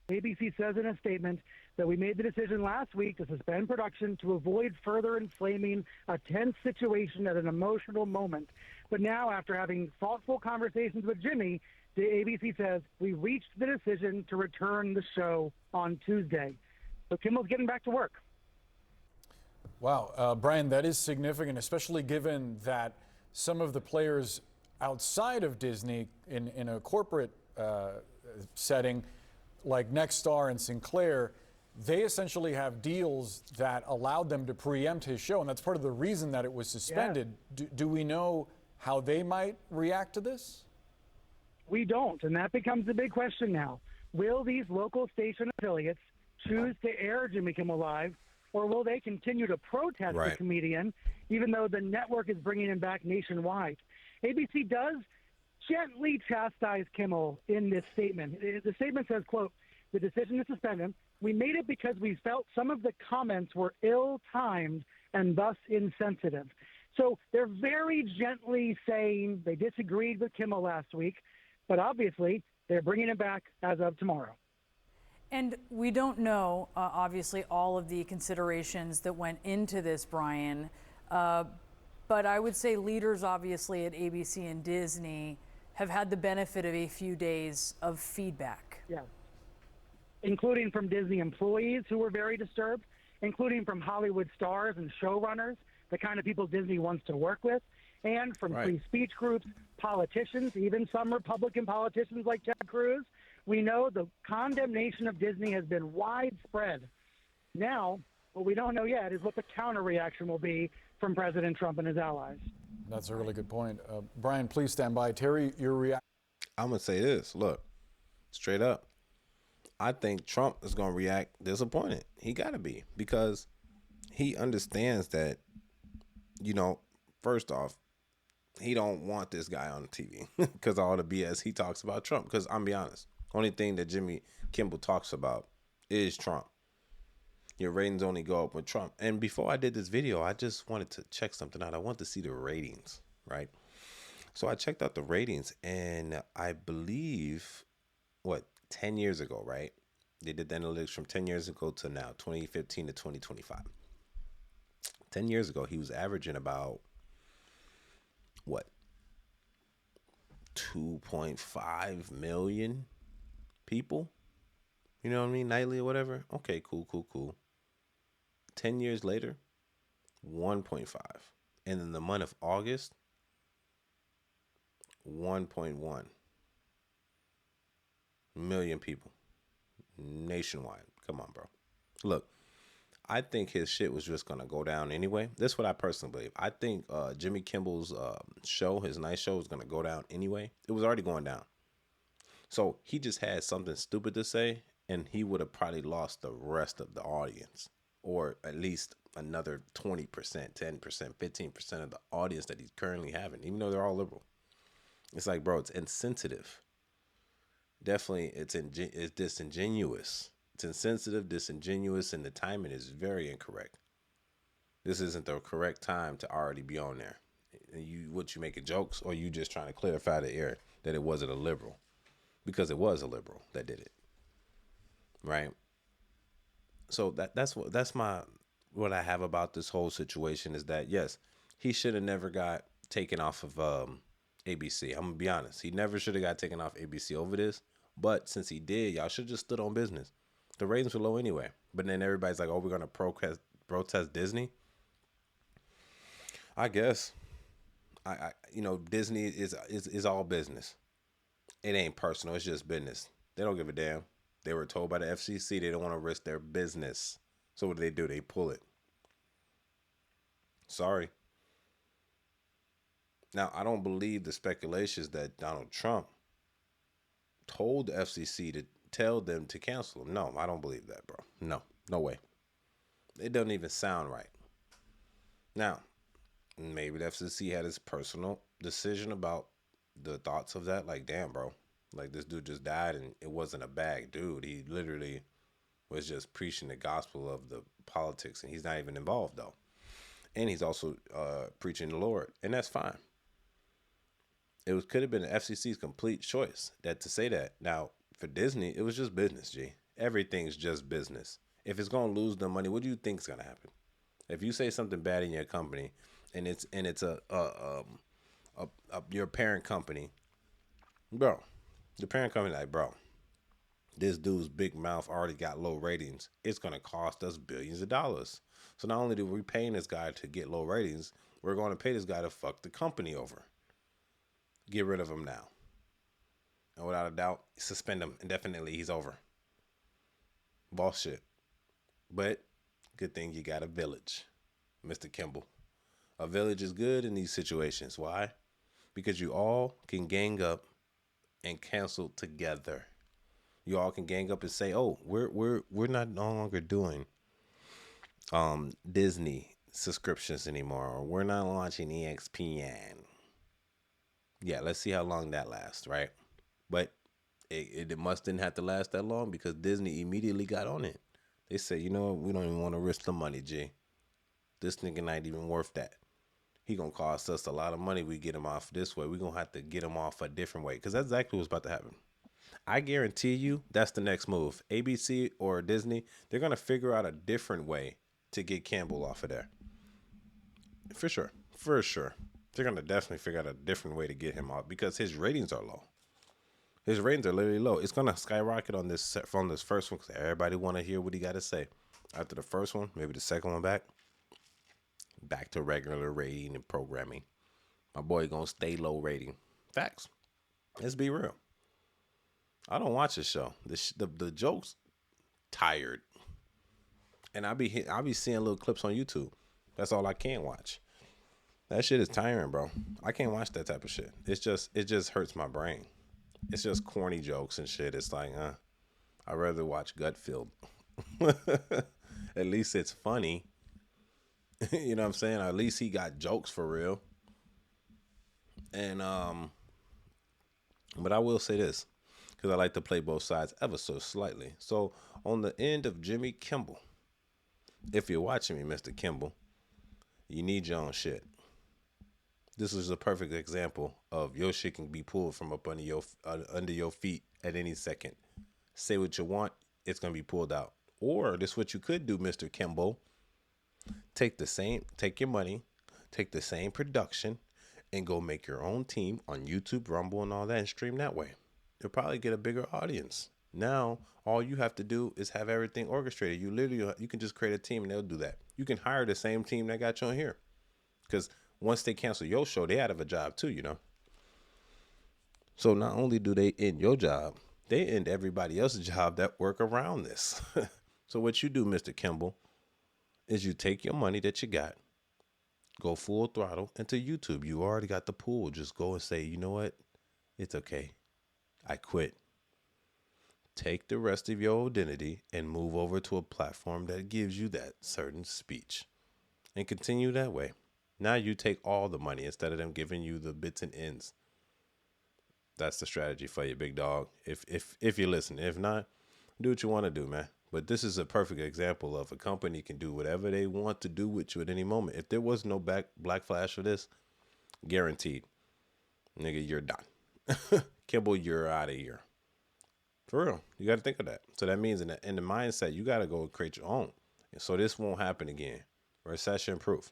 ABC says in a statement that we made the decision last week to suspend production to avoid further inflaming a tense situation at an emotional moment. But now, after having thoughtful conversations with Jimmy, the ABC says we reached the decision to return the show on Tuesday. So Kimmel's getting back to work. Wow, Brian, that is significant, especially given that some of the players outside of Disney in a corporate setting, like Nexstar and Sinclair, they essentially have deals that allowed them to preempt his show, and that's part of the reason that it was suspended. Yeah. Do we know how they might react to this? We don't, and that becomes the big question now. Will these local station affiliates choose to air Jimmy Kimmel Live, or will they continue to protest the comedian, even though the network is bringing him back nationwide? ABC does gently chastise Kimmel in this statement. The statement says, quote, "The decision to suspend him, we made it because we felt some of the comments were ill-timed and thus insensitive." So they're very gently saying they disagreed with Kimmel last week, but obviously they're bringing him back as of tomorrow. And we don't know, obviously, all of the considerations that went into this, Brian. But I would say leaders, obviously, at ABC and Disney have had the benefit of a few days of feedback. Yeah. Including from Disney employees who were very disturbed, including from Hollywood stars and showrunners, the kind of people Disney wants to work with, and from free speech groups, politicians, even some Republican politicians like Ted Cruz. We know the condemnation of Disney has been widespread. Now, what we don't know yet is what the counter reaction will be from President Trump and his allies. That's a really good point. Brian, please stand by. Terry, your reaction. I'm going to say this. Look, straight up. I think Trump is going to react disappointed. He got to be, because he understands that, first off, he don't want this guy on TV because all the BS he talks about Trump. Because I'm be honest, only thing that Jimmy Kimmel talks about is Trump. Your ratings only go up with Trump. And before I did this video, I just wanted to check something out. I wanted to see the ratings, right? So I checked out the ratings, and I believe, 10 years ago, right? They did the analytics from 10 years ago to now, 2015 to 2025. 10 years ago, he was averaging about, 2.5 million people? You know what I mean? Nightly or whatever? Okay, cool. 10 years later, 1.5. And in the month of August, 1.1 million people nationwide. Come on, bro. Look, I think his shit was just going to go down anyway. This is what I personally believe. I think Jimmy Kimmel's show, his night show, was going to go down anyway. It was already going down. So he just had something stupid to say, and he would have probably lost the rest of the audience, or at least another 20%, 10%, 15% of the audience that he's currently having, even though they're all liberal. It's like, bro, it's insensitive. Definitely, it's disingenuous. It's insensitive, disingenuous, and the timing is very incorrect. This isn't the correct time to already be on there. You making jokes, or you just trying to clarify the air that it wasn't a liberal? Because it was a liberal that did it, right? So that's what I have about this whole situation is that, yes, he should have never got taken off of ABC. I'm gonna be honest, he never should have got taken off ABC over this. But since he did, y'all should have just stood on business. The ratings were low anyway. But then everybody's like, "Oh, we're gonna protest Disney." I guess, Disney is all business. It ain't personal. It's just business. They don't give a damn. They were told by the FCC they don't want to risk their business. So what do? They pull it. Sorry. Now, I don't believe the speculations that Donald Trump told the FCC to tell them to cancel them. No, I don't believe that, bro. No way. It doesn't even sound right. Now, maybe the FCC had his personal decision about the thoughts of that. Like, damn, bro. Like, this dude just died, and it wasn't a bag dude. He literally was just preaching the gospel of the politics, and he's not even involved, though. And he's also preaching the Lord, and that's fine. Could have been the FCC's complete choice to say that. Now, for Disney, it was just business, G. everything's just business. If it's gonna lose the money, what do you think's gonna happen? If you say something bad in your company, and it's your parent company, bro, the parent company like, bro, this dude's big mouth already got low ratings. It's gonna cost us billions of dollars. So not only do we paying this guy to get low ratings, we're going to pay this guy to fuck the company over. Get rid of him now. And without a doubt, suspend him indefinitely. He's over. Boss shit. But good thing you got a village, Mr. Kimmel. A village is good in these situations. Why? Because you all can gang up and cancel together. You all can gang up and say, "Oh, we're not no longer doing Disney subscriptions anymore, or we're not launching EXPN." Yeah, let's see how long that lasts, right? But it must didn't have to last that long because Disney immediately got on it. They said, you know what, we don't even want to risk the money, G. This nigga not even worth that. He gonna cost us a lot of money. We get him off this way. We gonna have to get him off a different way because that's exactly what's about to happen. I guarantee you that's the next move. ABC or Disney, they're going to figure out a different way to get Campbell off of there. For sure. For sure. They're going to definitely figure out a different way to get him off because his ratings are low. His ratings are literally low. It's going to skyrocket on this from this first one because everybody want to hear what he got to say. After the first one, maybe the second one back to regular rating and programming. My boy going to stay low rating. Facts. Let's be real. I don't watch this show. The jokes tired, and I be seeing little clips on YouTube. That's all I can watch. That shit is tiring, bro. I can't watch that type of shit. It just hurts my brain. It's just corny jokes and shit. It's like, I'd rather watch Gutfield. At least it's funny. You know what I'm saying? At least he got jokes for real. And but I will say this. Because I like to play both sides ever so slightly. So on the end of Jimmy Kimmel, if you're watching me, Mr. Kimmel, you need your own shit. This is a perfect example of your shit can be pulled from up under your feet at any second. Say what you want, it's gonna be pulled out. Or this is what you could do, Mr. Kimmel. Take your money, take the same production, and go make your own team on YouTube, Rumble, and all that, and stream that way. You'll probably get a bigger audience. Now, all you have to do is have everything orchestrated. You can just create a team and they'll do that. You can hire the same team that got you on here. Because once they cancel your show, they out of a job too, you know. So not only do they end your job, they end everybody else's job that work around this. So what you do, Mr. Kimmel, is you take your money that you got, go full throttle into YouTube. You already got the pool. Just go and say, you know what? It's okay. I quit. Take the rest of your identity and move over to a platform that gives you that certain speech and continue that way. Now you take all the money instead of them giving you the bits and ends. That's the strategy for you, big dog. If you listen, if not, do what you want to do, man. But this is a perfect example of a company can do whatever they want to do with you at any moment. If there was no black flash for this, guaranteed, nigga, you're done. Kimmel, you're out of here. For real. You got to think of that. So that means in the mindset, you got to go create your own. And so this won't happen again. Recession proof.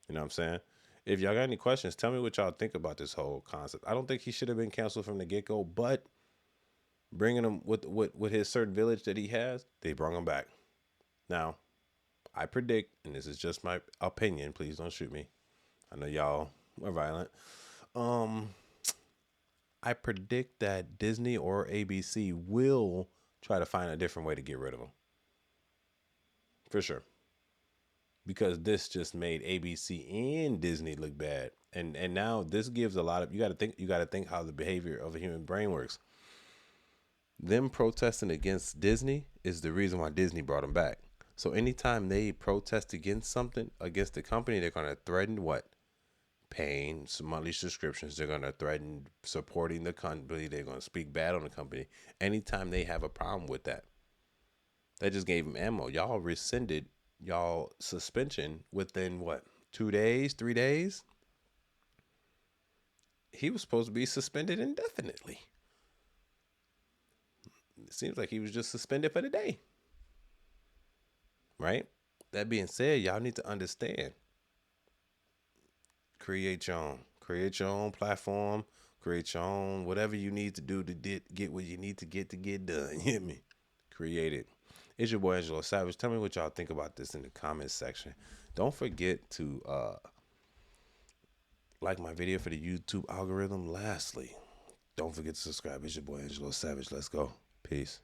You know what I'm saying? If y'all got any questions, tell me what y'all think about this whole concept. I don't think he should have been canceled from the get-go, but bringing him with his certain village that he has, they brought him back. Now, I predict, and this is just my opinion, please don't shoot me. I know y'all are violent. I predict that Disney or ABC will try to find a different way to get rid of him. For sure. Because this just made ABC and Disney look bad. And now this gives a lot of, you got to think how the behavior of a human brain works. Them protesting against Disney is the reason why Disney brought them back. So anytime they protest against something, against the company, they're going to threaten what? Paying some monthly subscriptions. They're going to threaten supporting the company. They're going to speak bad on the company. Anytime they have a problem with that, they just gave them ammo. Y'all rescinded y'all suspension within what? 2 days, 3 days? He was supposed to be suspended indefinitely. it seems like he was just suspended for the day. Right? That being said, y'all need to understand. Create your own platform. Create your own whatever you need to do to get what you need to get done. You hear me? Create it. It's your boy Angelo Savage. Tell me what y'all think about this in the comments section. Don't forget to like my video for the YouTube algorithm. Lastly, don't forget to subscribe. It's your boy Angelo Savage. Let's go. Peace.